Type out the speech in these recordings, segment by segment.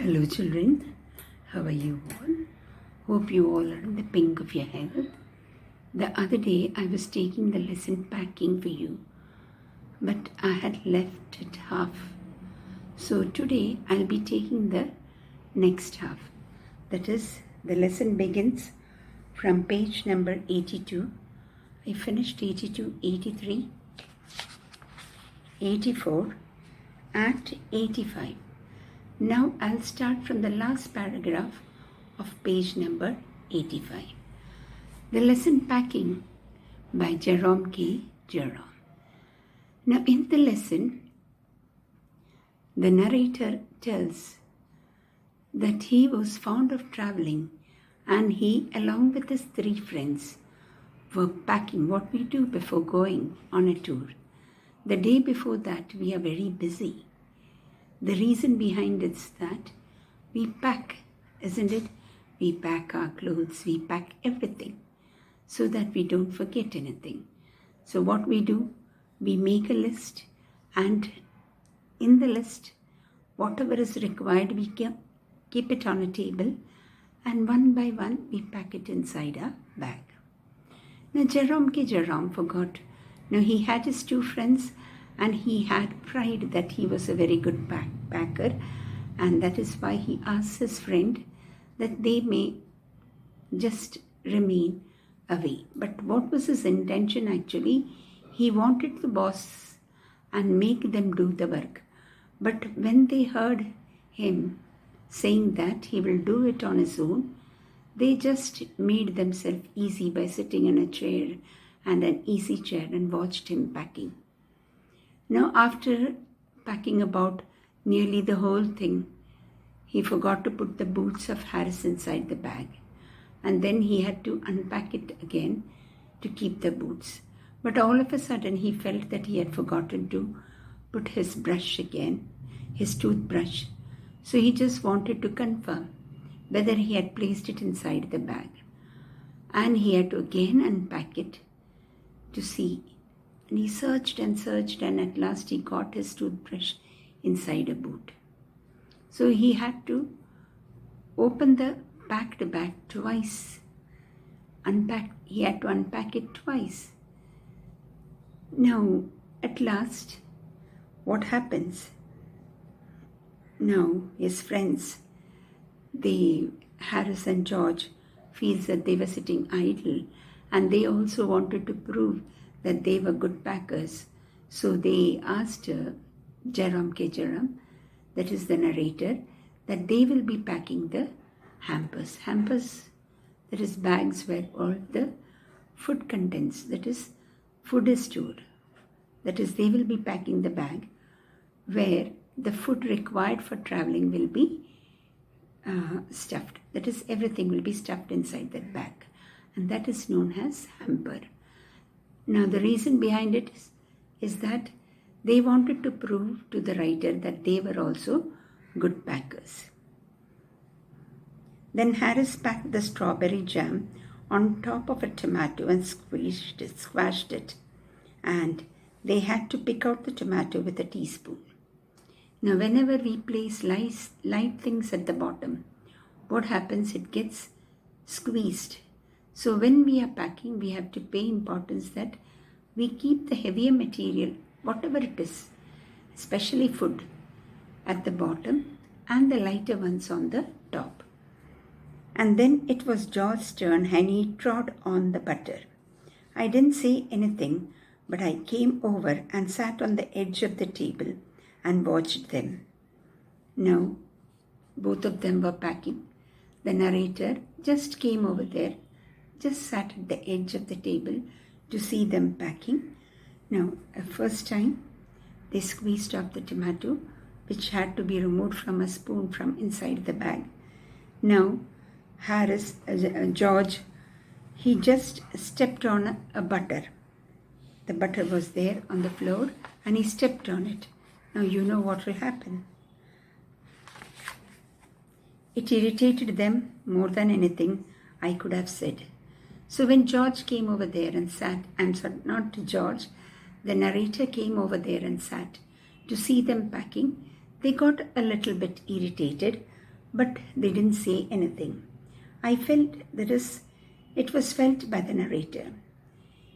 Hello children, how are you all? Hope you all are in the pink of your health. The other day I was taking the lesson packing for you, but I had left it half. So today I'll be taking the next half. That is, the lesson begins from page number 82. I finished 82, 83, 84 and 85. Now I'll start from the last paragraph of page number 85. The lesson packing by Jerome K. Jerome. Now in the lesson, the narrator tells that he was fond of traveling and he, along with his 3 friends, were packing what we do before going on a tour. The day before that, we are very busy. The reason behind it is that we pack, isn't it? We pack our clothes, we pack everything so that we don't forget anything. So what we do, we make a list, and in the list, whatever is required, we keep it on a table, and one by one, we pack it inside our bag. Now Jerome K. Jerome forgot. Now he had his 2 friends, and he had pride that he was a very good packer, and that is why he asked his friend that they may just remain away. But what was his intention actually? He wanted the boss and make them do the work. But when they heard him saying that he will do it on his own, they just made themselves easy by sitting in a chair and an easy chair and watched him packing. Now, after packing about nearly the whole thing, he forgot to put the boots of Harris inside the bag. And then he had to unpack it again to keep the boots. But all of a sudden, he felt that he had forgotten to put his brush again, his toothbrush. So he just wanted to confirm whether he had placed it inside the bag. And he had to again unpack it to see. And he searched, and at last he got his toothbrush inside a boot. So he had to open the packed bag twice. He had to unpack it twice. Now, at last, what happens? Now, his friends, Harris and George, feels that they were sitting idle, and they also wanted to prove that they were good packers. So they asked Jerome K. Jerome, that is the narrator, that they will be packing the hampers. Hampers, that is bags where all the food contents, that is food is stored. That is, they will be packing the bag where the food required for traveling will be stuffed. That is, everything will be stuffed inside that bag. And that is known as hamper. Now, the reason behind it is that they wanted to prove to the writer that they were also good packers. Then Harris packed the strawberry jam on top of a tomato and squashed it. And they had to pick out the tomato with a teaspoon. Now, whenever we place light things at the bottom, what happens? It gets squeezed. So when we are packing, we have to pay importance that we keep the heavier material, whatever it is, especially food, at the bottom and the lighter ones on the top. And then it was George's turn, and he trod on the butter. I didn't say anything, but I came over and sat on the edge of the table and watched them. Now, both of them were packing. The narrator just came over there, just sat at the edge of the table to see them packing. Now, first time, they squeezed off the tomato, which had to be removed from a spoon from inside the bag. Now, George, he just stepped on a butter. The butter was there on the floor, and he stepped on it. Now, you know what will happen. It irritated them more than anything I could have said. So when George came over there and sat, not George, the narrator came over there and sat to see them packing, they got a little bit irritated, but they didn't say anything. I felt it was felt by the narrator.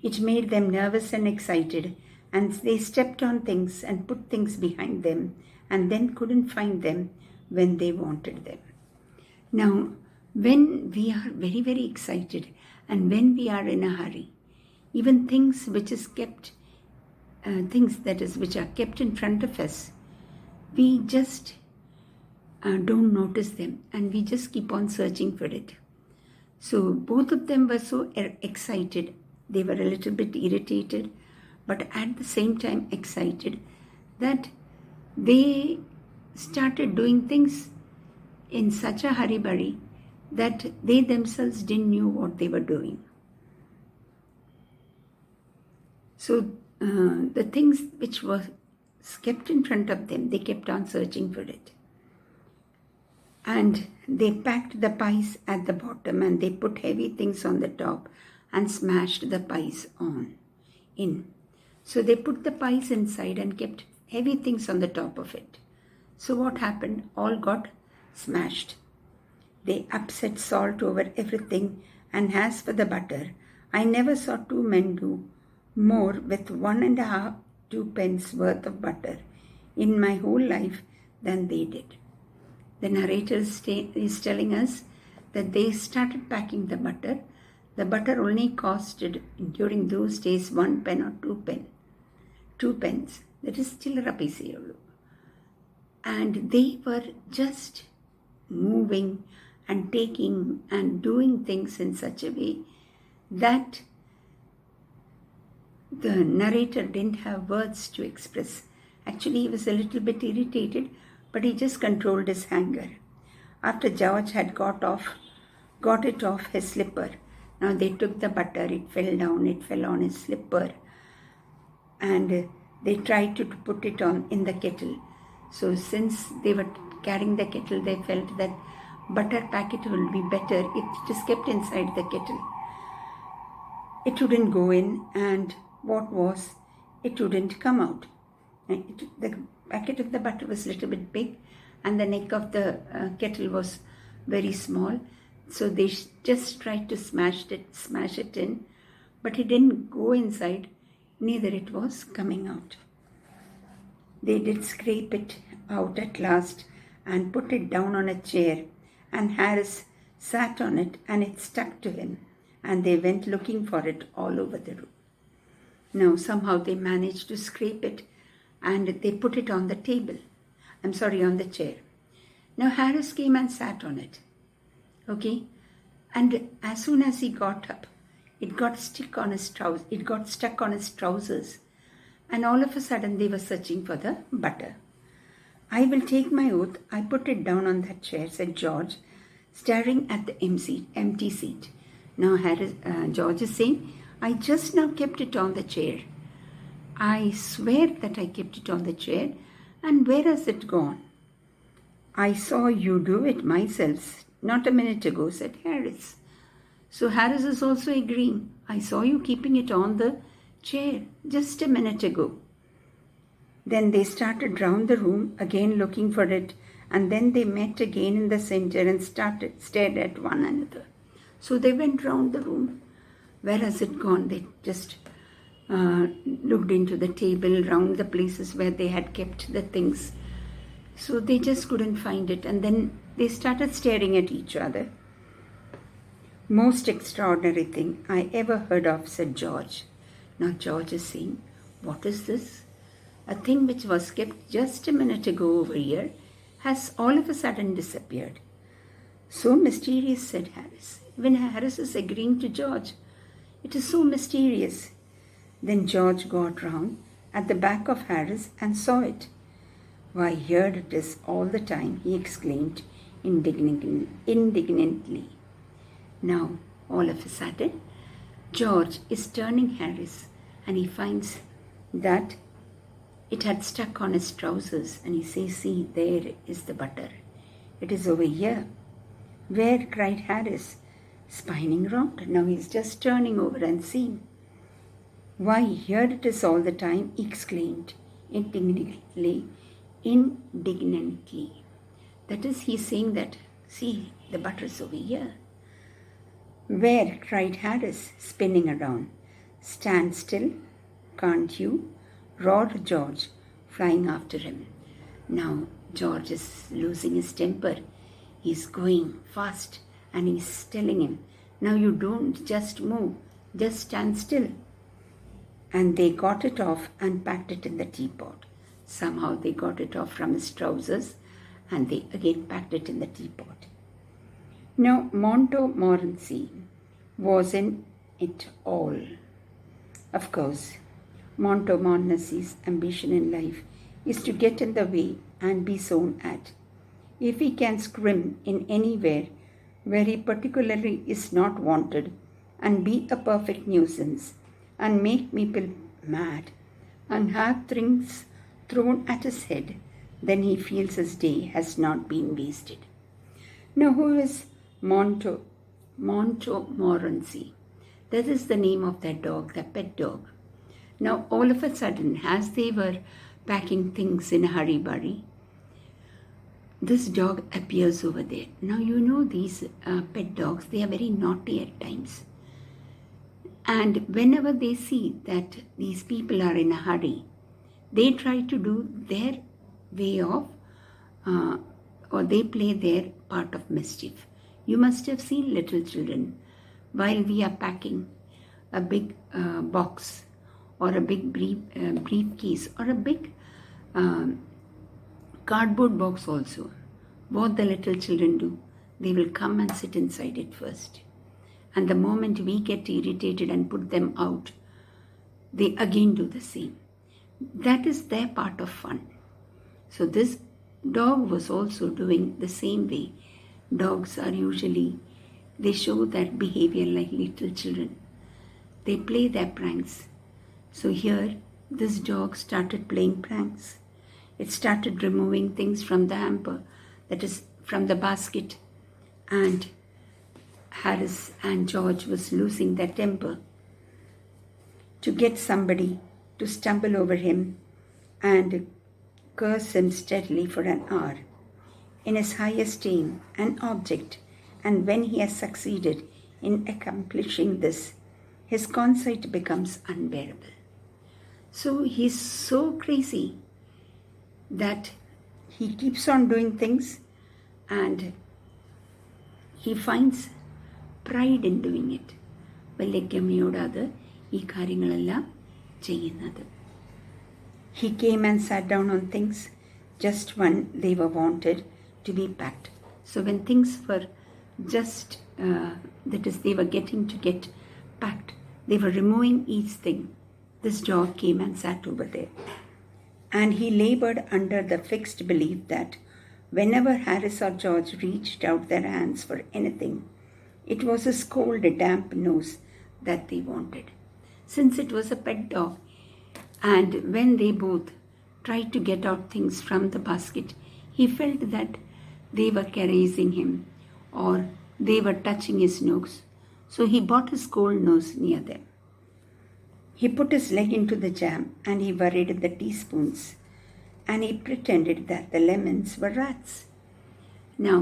It made them nervous and excited, and they stepped on things and put things behind them and then couldn't find them when they wanted them. Now, when we are very, very excited and when we are in a hurry, even things which are kept in front of us, we just don't notice them and we just keep on searching for it. So both of them were so excited. They were a little bit irritated, but at the same time excited that they started doing things in such a hurry-burry that they themselves didn't know what they were doing. So the things which were kept in front of them, they kept on searching for it. And they packed the pies at the bottom and they put heavy things on the top and smashed the pies in. So they put the pies inside and kept heavy things on the top of it. So what happened? All got smashed. They upset salt over everything, and as for the butter, I never saw two men do more with 1.5 2 pence worth of butter in my whole life than they did. The narrator is telling us that they started packing the butter. The butter only costed during those days 1 pen or 2 pence. That is chillra paiseyullu. And they were just moving and taking and doing things in such a way that the narrator didn't have words to express. Actually, he was a little bit irritated, but he just controlled his anger. After George had got it off his slipper, now they took the butter, it fell on his slipper, and they tried to put it on in the kettle. So since they were carrying the kettle, they felt that butter packet will be better if it is kept inside the kettle. It wouldn't go in, and it wouldn't come out. The packet of the butter was a little bit big and the neck of the kettle was very small. So they just tried to smash it in, but it didn't go inside, neither it was coming out. They did scrape it out at last and put it down on a chair, and Harris sat on it and it stuck to him, and they went looking for it all over the room. Now somehow they managed to scrape it and they put it on the on the chair. Now Harris came and sat on it. Okay? And as soon as he got up, it got stuck on his trousers. And all of a sudden they were searching for the butter. I will take my oath, I put it down on that chair, said George, staring at the empty seat. Now George is saying, I just now kept it on the chair. I swear that I kept it on the chair, and where has it gone? I saw you do it myself not a minute ago, said Harris. So Harris is also agreeing. I saw you keeping it on the chair just a minute ago. Then they started round the room again looking for it, and then they met again in the center and stared at one another. So they went round the room. Where has it gone? They just looked into the table, round the places where they had kept the things. So they just couldn't find it, and then they started staring at each other. Most extraordinary thing I ever heard of, said George. Now George is saying, what is this? A thing which was kept just a minute ago over here has all of a sudden disappeared. So mysterious, said Harris. Even Harris is agreeing to George. It is so mysterious. Then George got round at the back of Harris and saw it. Why, here it is all the time, he exclaimed indignantly. Now, all of a sudden, George is turning Harris and he finds that it had stuck on his trousers, and he says, see, there is the butter. It is over here. Where? Cried Harris, spinning round. Now he's just turning over and seeing. Why, here it is all the time, he exclaimed indignantly. The That is, he's saying that, see, the butter's over here. Where? Cried Harris, spinning around. Stand still, can't you? Roared George, flying after him. Now George is losing his temper. He's going fast and he's telling him, now you don't just move, just stand still. And they got it off and packed it in the teapot. Somehow they got it off from his trousers and they again packed it in the teapot. Now Montmorency was in it all. Of course, Montmorency's ambition in life is to get in the way and be sown at. If he can scrim in anywhere where he particularly is not wanted and be a perfect nuisance and make people mad and have things thrown at his head, then he feels his day has not been wasted. Now, who is Montmorency? That is the name of that dog, the pet dog. Now, all of a sudden, as they were packing things in a hurry-burry, this dog appears over there. Now, you know these pet dogs, they are very naughty at times. And whenever they see that these people are in a hurry, they try to do their way of, or they play their part of mischief. You must have seen little children while we are packing a big box or a big briefcase or a big cardboard box also. What the little children do, they will come and sit inside it first. And the moment we get irritated and put them out, they again do the same. That is their part of fun. So this dog was also doing the same way. Dogs are usually, they show that behavior like little children. They play their pranks. So here, this dog started playing pranks. It started removing things from the hamper, that is from the basket. And Harris and George was losing their temper to get somebody to stumble over him and curse him steadily for an hour. In his highest aim, an object, and when he has succeeded in accomplishing this, his conceit becomes unbearable. So he's so crazy that he keeps on doing things and he finds pride in doing it. വല്യമ്മയോടാത് ഈ കാര്യങ്ങളെല്ലാം ചെയ്യുന്നത്. He came and sat down on things just when they were wanted to be packed. So when things were just, that is, they were getting to get packed, they were removing each thing. This dog came and sat over there. And he labored under the fixed belief that whenever Harris or George reached out their hands for anything, it was his cold, damp nose that they wanted. Since it was a pet dog, and when they both tried to get out things from the basket, he felt that they were caressing him or they were touching his nose. So he brought his cold nose near them. He put his leg into the jam and he worried the teaspoons and he pretended that the lemons were rats. Now,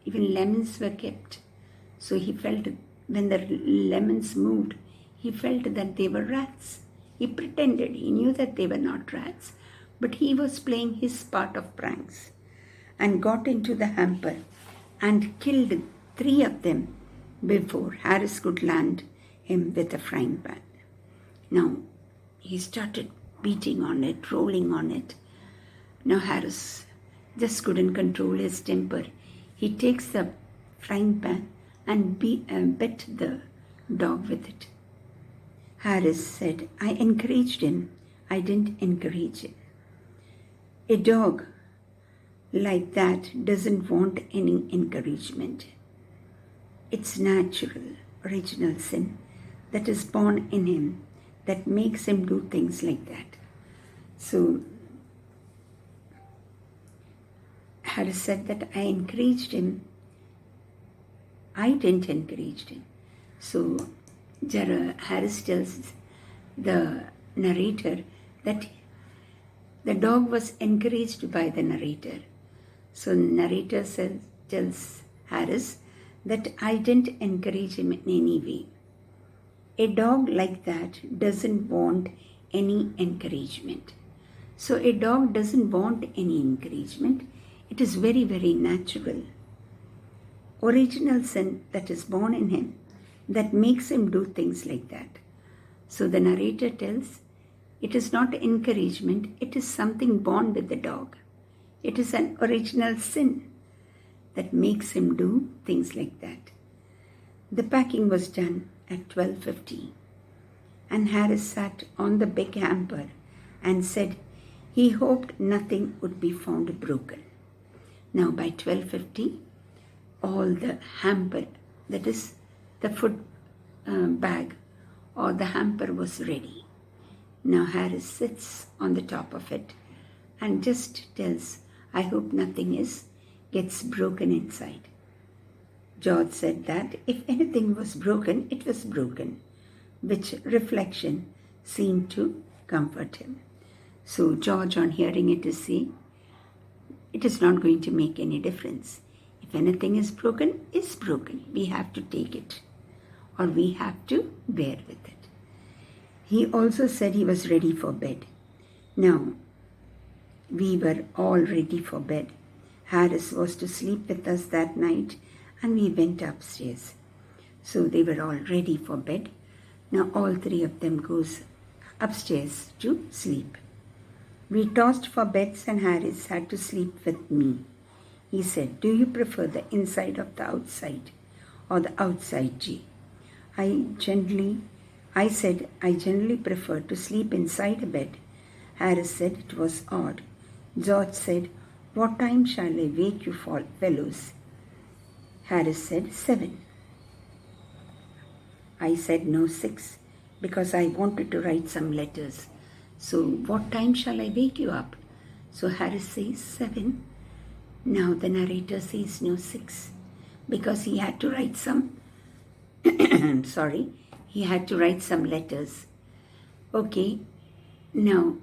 even lemons were kept. So he felt when the lemons moved, he felt that they were rats. He pretended, he knew that they were not rats, but he was playing his part of pranks and got into the hamper and killed 3 of them before Harris could land him with a frying pan. Now, he started beating on it, rolling on it. Now, Harris just couldn't control his temper. He takes the frying pan and beat the dog with it. Harris said, I encouraged him. I didn't encourage him. A dog like that doesn't want any encouragement. It's natural, original sin that is born in him that makes him do things like that. So Harris said that I encouraged him. I didn't encourage him. So Harris tells the narrator that the dog was encouraged by the narrator. So the narrator tells Harris that I didn't encourage him in any way. A dog like that doesn't want any encouragement. So a dog doesn't want any encouragement. It is very, very natural. Original sin that is born in him that makes him do things like that. So the narrator tells it is not encouragement, it is something born with the dog. It is an original sin that makes him do things like that. The packing was done at 12:50 and Harris sat on the big hamper and said he hoped nothing would be found broken. Now by 12:50, all the hamper, that is the food bag or the hamper was ready. Now Harris sits on the top of it and just tells, I hope nothing gets broken inside. George said that if anything was broken, it was broken, which reflection seemed to comfort him. So George, on hearing it, is saying, it is not going to make any difference. If anything is broken, it's broken. We have to take it, or we have to bear with it. He also said he was ready for bed. Now, we were all ready for bed. Harris was to sleep with us that night, and we went upstairs. So they were all ready for bed. Now all three of them goes upstairs to sleep. We tossed for beds and Harris had to sleep with me. He said, do you prefer the inside of the outside or the outside, G? I said, I generally prefer to sleep inside a bed. Harris said it was odd. George said, what time shall I wake you fellows? Harris said, 7. I said, no, 6, because I wanted to write some letters. So what time shall I wake you up? So Harris says, 7. Now the narrator says, no, 6, because he had to write some, he had to write some letters. Okay, now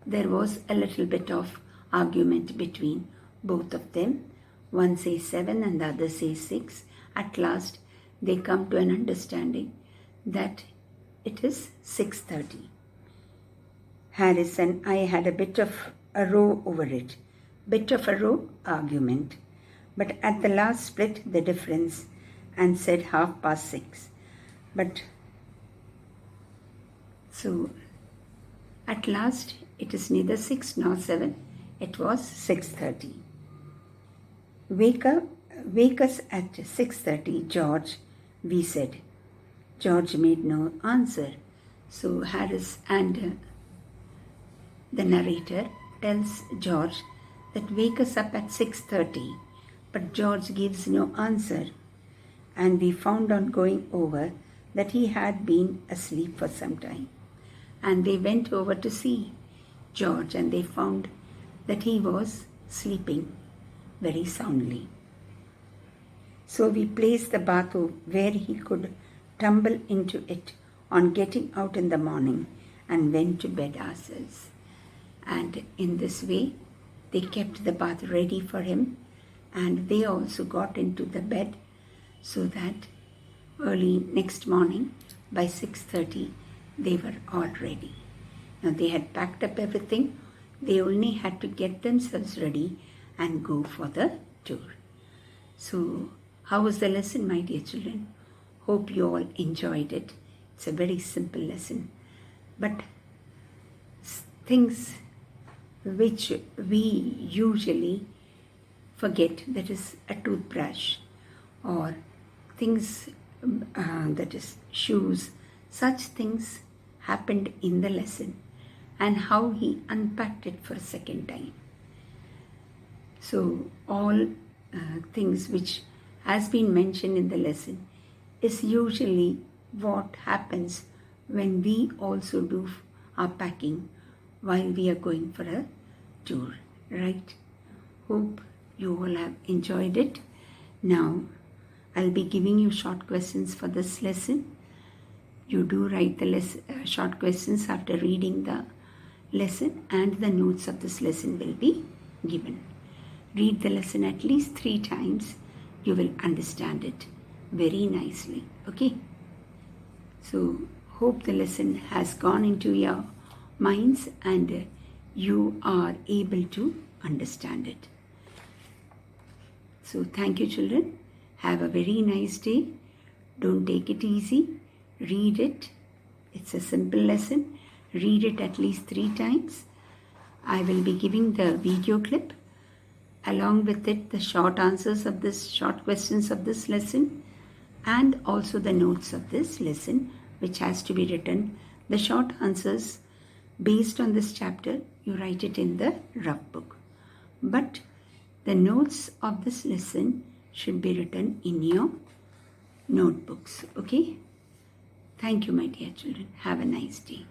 there was a little bit of argument between both of them. One says 7 and the other says 6. At last, they come to an understanding that it is 6:30. Harris and I had a bit of a row over it. Bit of a row argument. But at the last split the difference and said 6:30. But so at last it is neither 6 nor 7. It was 6:30. Wake us at 6:30, George, we said. George made no answer. So Harris and the narrator tells George that wake us up at 6:30. But George gives no answer. And we found on going over that he had been asleep for some time. And they went over to see George and they found that he was sleeping very soundly. So we placed the bathroom where he could tumble into it on getting out in the morning and went to bed ourselves. And in this way, they kept the bath ready for him and they also got into the bed so that early next morning by 6:30 they were all ready. Now they had packed up everything. They only had to get themselves ready and go for the tour. So, how was the lesson, my dear children? Hope you all enjoyed it. It's a very simple lesson. But things which we usually forget, that is a toothbrush, or things that is shoes, such things happened in the lesson, and how he unpacked it for a second time. So all things which has been mentioned in the lesson is usually what happens when we also do our packing while we are going for a tour, right? Hope you all have enjoyed it. Now I'll be giving you short questions for this lesson. You do write the short questions after reading the lesson, and the notes of this lesson will be given. Read the lesson at least 3 times. You will understand it very nicely. Okay? So, hope the lesson has gone into your minds and you are able to understand it. So, thank you, children. Have a very nice day. Don't take it easy. Read it. It's a simple lesson. Read it at least 3 times. I will be giving the video clip. Along with it, the short questions of this lesson, and also the notes of this lesson, which has to be written. The short answers based on this chapter, you write it in the rough book. But the notes of this lesson should be written in your notebooks. Okay? Thank you, my dear children. Have a nice day.